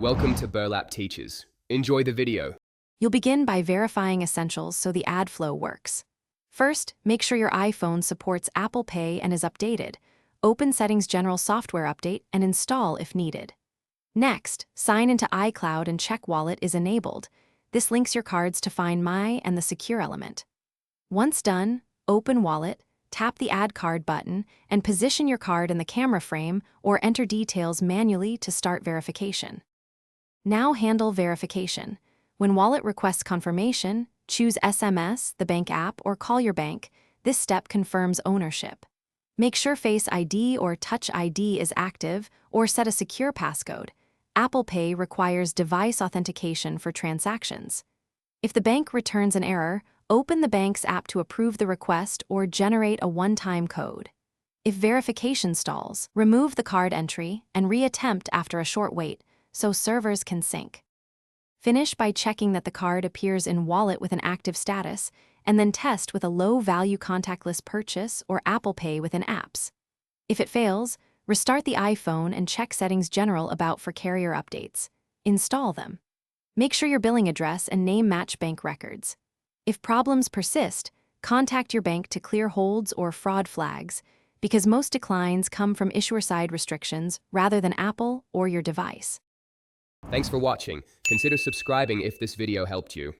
Welcome to Burlap Teachers. Enjoy the video. You'll begin by verifying essentials so the ad flow works. First, make sure your iPhone supports Apple Pay and is updated. Open Settings General Software Update and install if needed. Next, sign into iCloud and check Wallet is enabled. This links your cards to Find My and the Secure element. Once done, open Wallet, tap the Add Card button, and position your card in the camera frame or enter details manually to start verification. Now handle verification. When Wallet requests confirmation, choose SMS, the bank app, or call your bank. This step confirms ownership. Make sure Face ID or Touch ID is active, or set a secure passcode. Apple Pay requires device authentication for transactions. If the bank returns an error, open the bank's app to approve the request or generate a one-time code. If verification stalls, remove the card entry and reattempt after a short wait, so servers can sync. Finish by checking that the card appears in Wallet with an active status, and then test with a low-value contactless purchase or Apple Pay within apps. If it fails, restart the iPhone and check Settings General About for carrier updates. Install them. Make sure your billing address and name match bank records. If problems persist, contact your bank to clear holds or fraud flags, because most declines come from issuer-side restrictions rather than Apple or your device. Thanks for watching. Consider subscribing if this video helped you.